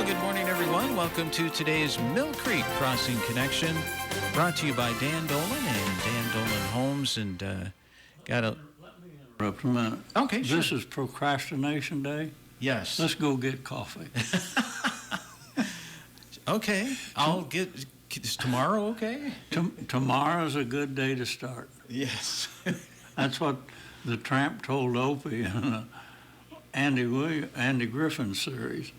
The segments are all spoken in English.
Well, good morning, everyone. Welcome to today's Mill Creek Crossing Connection, brought to you by Dan Dolan and Dan Dolan Homes. And got a... Let me interrupt a minute. Okay, sure. This is procrastination day. Yes. Let's go get coffee. Okay. I'll get... Is tomorrow okay? Tomorrow's a good day to start. Yes. That's what the Tramp told Opie in the Andy Griffin series.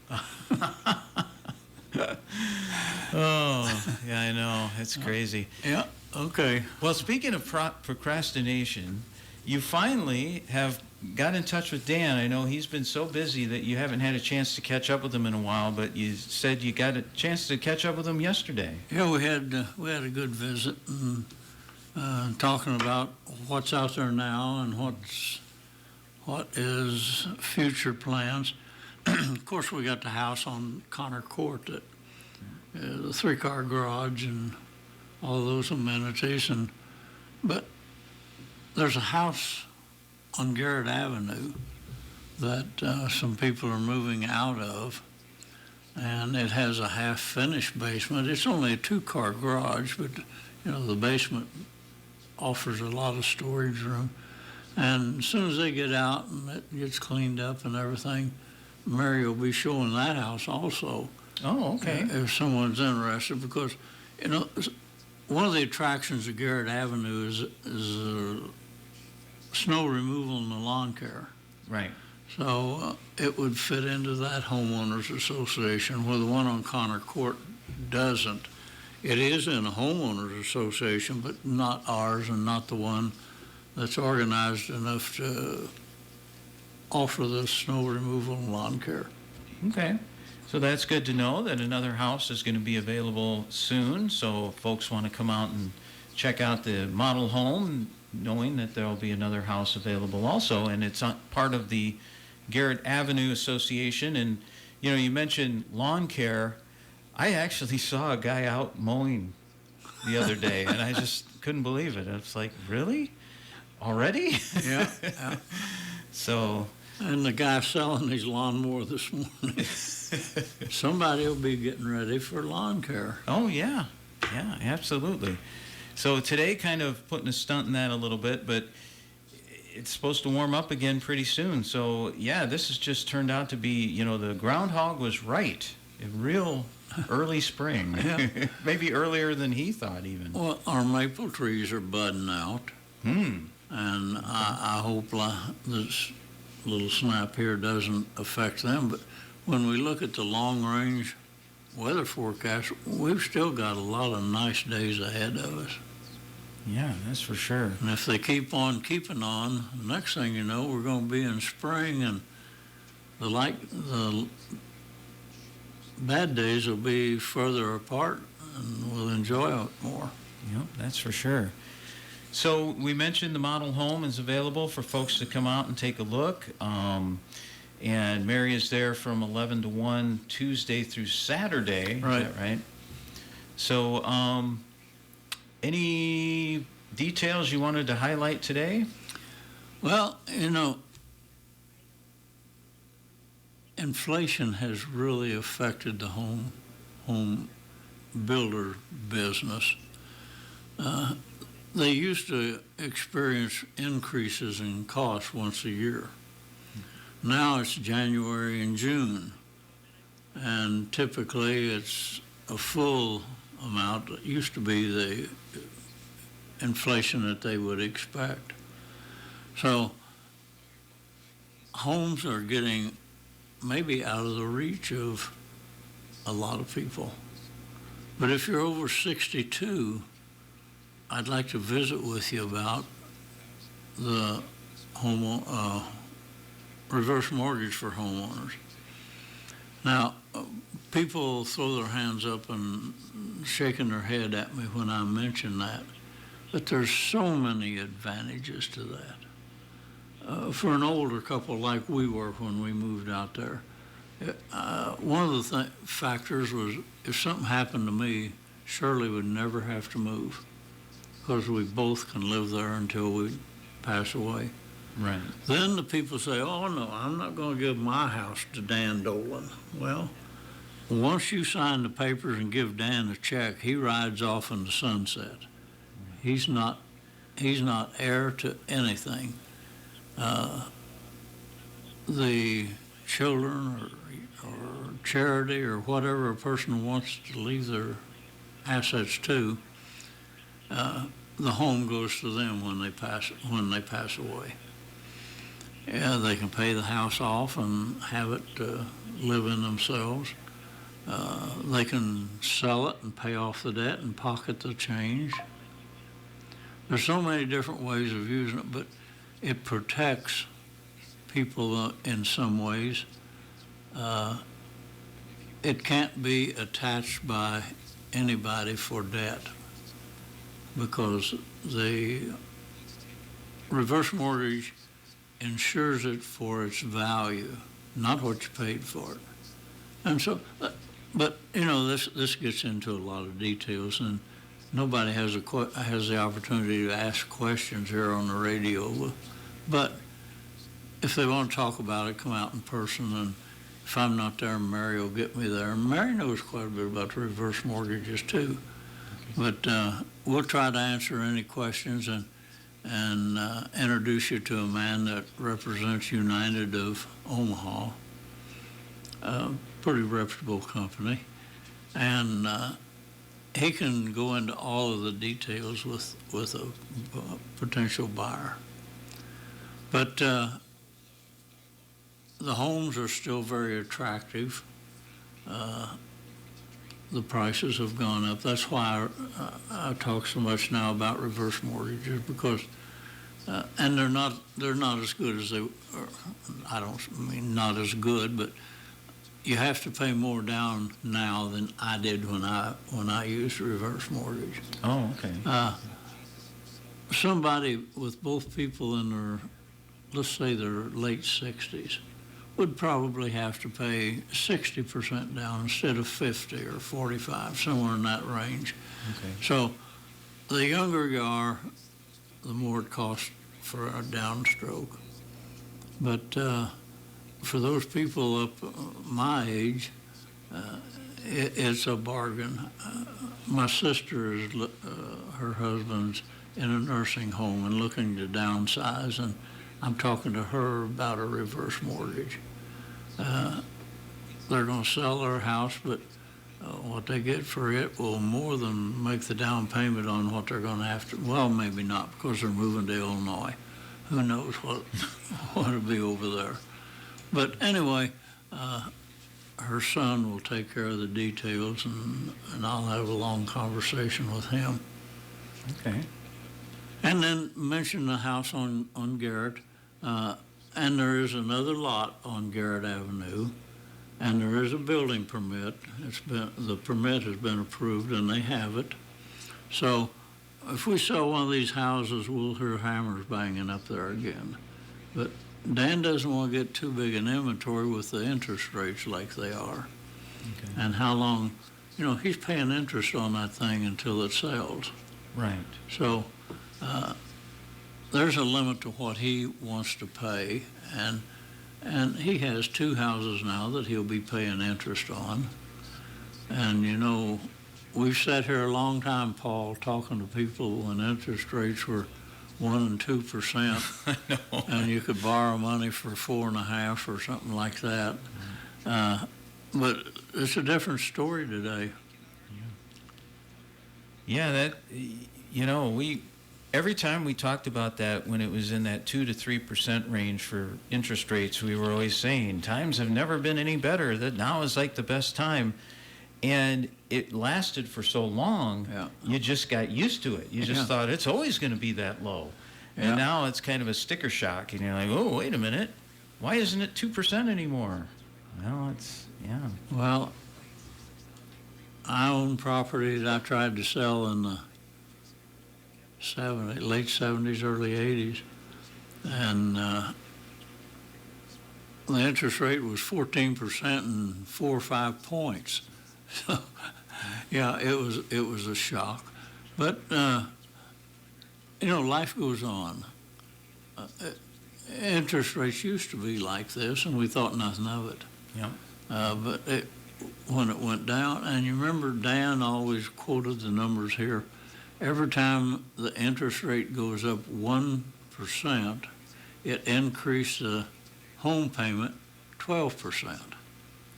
Oh, yeah, I know. It's crazy. Yeah, okay. Well, speaking of procrastination, you finally have got in touch with Dan. I know he's been so busy that you haven't had a chance to catch up with him in a while, but you said you got a chance to catch up with him yesterday. Yeah, we had a good visit and talking about what's out there now and what is future plans. Of course, we got the house on Connor Court, that the 3-car garage and all those amenities, but there's a house on Garrett Avenue that some people are moving out of, and it has a half-finished basement. It's only a 2-car garage, but the basement offers a lot of storage room. And as soon as they get out and it gets cleaned up and everything, Mary will be showing that house also. Oh, okay. If someone's interested, because one of the attractions of Garrett Avenue is snow removal and the lawn care. Right. So it would fit into that homeowners association, where the one on Connor Court doesn't. It is in a homeowners association, but not ours and not the one that's organized enough to offer the snow removal and lawn care. Okay. So that's good to know that another house is going to be available soon. So if folks want to come out and check out the model home, knowing that there will be another house available also. And it's part of the Garrett Avenue Association. And, you mentioned lawn care. I actually saw a guy out mowing the other day, and I just couldn't believe it. I was like, really? Already? Yeah. So... And the guy selling his lawnmower this morning, somebody will be getting ready for lawn care. Oh, yeah. Yeah, absolutely. So today kind of putting a stunt in that a little bit, but it's supposed to warm up again pretty soon. So, yeah, this has just turned out to be, the groundhog was right. A real early spring. Yeah. Maybe earlier than he thought even. Well, our maple trees are budding out. And I hope this little snap here doesn't affect them. But when we look at the long-range weather forecast, we've still got a lot of nice days ahead of us. Yeah, that's for sure. And if they keep on keeping on, the next thing you know, we're going to be in spring, and the bad days will be further apart, and we'll enjoy it more. Yep, that's for sure. So we mentioned the model home is available for folks to come out and take a look. And Mary is there from 11 to 1 Tuesday through Saturday. Right. Is that right? So any details you wanted to highlight today? Well, inflation has really affected the home builder business. They used to experience increases in costs once a year. Now it's January and June, and typically it's a full amount. It used to be the inflation that they would expect. So homes are getting maybe out of the reach of a lot of people. But if you're over 62, I'd like to visit with you about the reverse mortgage for homeowners. Now, people throw their hands up and shaking their head at me when I mention that, but there's so many advantages to that. For an older couple like we were when we moved out there, one of the factors was if something happened to me, Shirley would never have to move, because we both can live there until we pass away. Right. Then the people say, oh, no, I'm not going to give my house to Dan Dolan. Well, once you sign the papers and give Dan a check, he rides off in the sunset. He's not heir to anything. The children or charity or whatever a person wants to leave their assets to, the home goes to them when they pass away. Yeah, they can pay the house off and have it live in themselves. They can sell it and pay off the debt and pocket the change. There's so many different ways of using it, but it protects people in some ways. It can't be attached by anybody for debt because the reverse mortgage insures it for its value, not what you paid for it. And so, but you know, this gets into a lot of details, and nobody has the opportunity to ask questions here on the radio. But if they want to talk about it, come out in person, and if I'm not there, Mary will get me there. And Mary knows quite a bit about the reverse mortgages too. But we'll try to answer any questions and introduce you to a man that represents United of Omaha, a pretty reputable company, and he can go into all of the details with a potential buyer. But the homes are still very attractive. The prices have gone up. That's why I talk so much now about reverse mortgages, because and they're not as good as they are. I don't mean not as good, but you have to pay more down now than I did when I used reverse mortgage. Oh, okay. Somebody with both people in their, let's say their late 60s, would probably have to pay 60% down instead of 50 or 45, somewhere in that range. Okay. So the younger you are, the more it costs for a downstroke. But for those people up my age, it's a bargain. My sister is, her husband's in a nursing home and looking to downsize, and I'm talking to her about a reverse mortgage. They're going to sell their house, but what they get for it will more than make the down payment on what they're going to have to. Well, maybe not, because they're moving to Illinois. Who knows what it'll be over there. But anyway, her son will take care of the details, and I'll have a long conversation with him. Okay. And then mention the house on Garrett. And there is another lot on Garrett Avenue, and there is a building permit. The permit has been approved, and they have it. So if we sell one of these houses, we'll hear hammers banging up there again. But Dan doesn't want to get too big an inventory with the interest rates like they are. Okay. And how long, he's paying interest on that thing until it sells. Right. So there's a limit to what he wants to pay, and he has two houses now that he'll be paying interest on. And we've sat here a long time, Paul, talking to people when interest rates were 1% and 2%. I know. And you could borrow money for 4.5% or something like that. But it's a different story today. Yeah, every time we talked about that when it was in that 2 to 3% range for interest rates, we were always saying times have never been any better, that now is like the best time. And it lasted for so long, You just got used to it. You just thought it's always going to be that low. And now it's kind of a sticker shock, and you're like, oh, wait a minute, why isn't it 2% anymore? Well, Well, I own property that I tried to sell in the late 70s, early 80s, and the interest rate was 14% and 4 or 5 points. So, it was a shock. But life goes on. Interest rates used to be like this, and we thought nothing of it. Yeah. But when it went down. And you remember Dan always quoted the numbers here. Every time the interest rate goes up 1%, it increased the home payment 12%.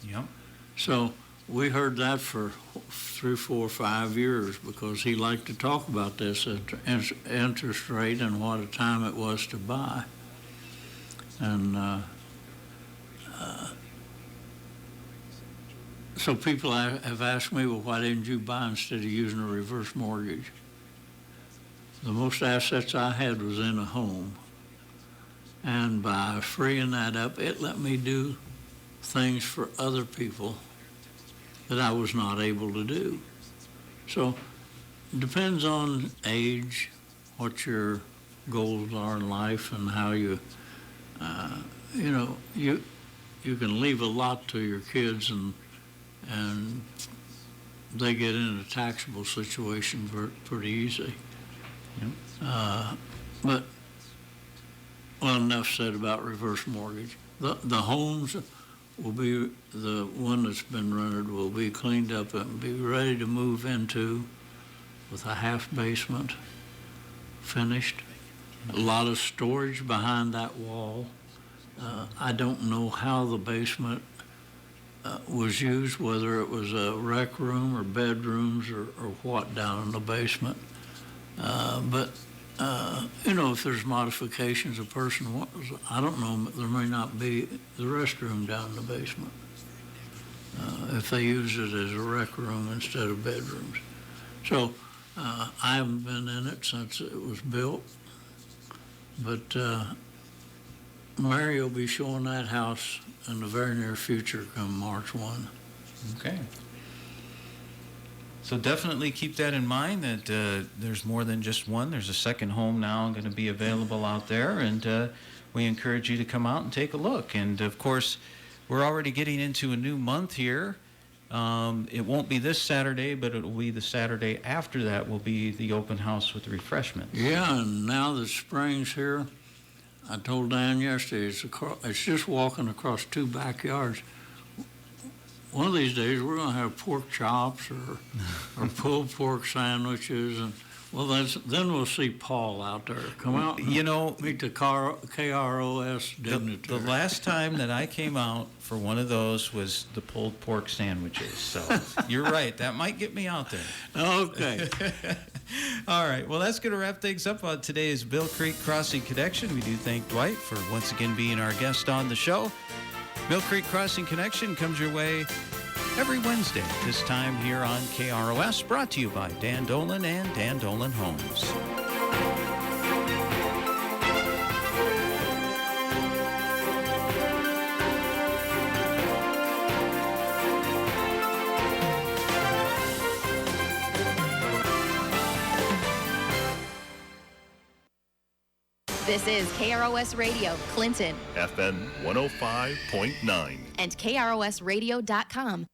Yep. So we heard that for 3, 4, 5 years because he liked to talk about this interest rate and what a time it was to buy. And so people have asked me, well, why didn't you buy instead of using a reverse mortgage? The most assets I had was in a home. And by freeing that up, it let me do things for other people that I was not able to do. So it depends on age, what your goals are in life, and how you can leave a lot to your kids, and they get in a taxable situation pretty easy. Yep. But, well, enough said about reverse mortgage. The homes will be, the one that's been rented will be cleaned up and be ready to move into with a half basement finished. A lot of storage behind that wall. I don't know how the basement was used, whether it was a rec room or bedrooms or what down in the basement. But if there's modifications a person wants, I don't know, there may not be the restroom down in the basement if they use it as a rec room instead of bedrooms. So I haven't been in it since it was built, but Mary will be showing that house in the very near future come March 1. Okay. So definitely keep that in mind, that there's more than just one. There's a second home now going to be available out there, and we encourage you to come out and take a look. And, of course, we're already getting into a new month here. It won't be this Saturday, but it will be the Saturday after that will be the open house with refreshments. Yeah, and now that spring's here, I told Dan yesterday, it's just walking across 2 backyards. One of these days, we're going to have pork chops or pulled pork sandwiches, and then we'll see Paul out there. Come out and meet the KROS dignitary. The last time that I came out for one of those was the pulled pork sandwiches. So you're right. That might get me out there. Okay. All right. Well, that's going to wrap things up on today's Mill Creek Crossing Connection. We do thank Dwight for once again being our guest on the show. Mill Creek Crossing Connection comes your way every Wednesday, this time here on KROS, brought to you by Dan Dolan and Dan Dolan Homes. This is KROS Radio, Clinton. FM 105.9. And KROSradio.com.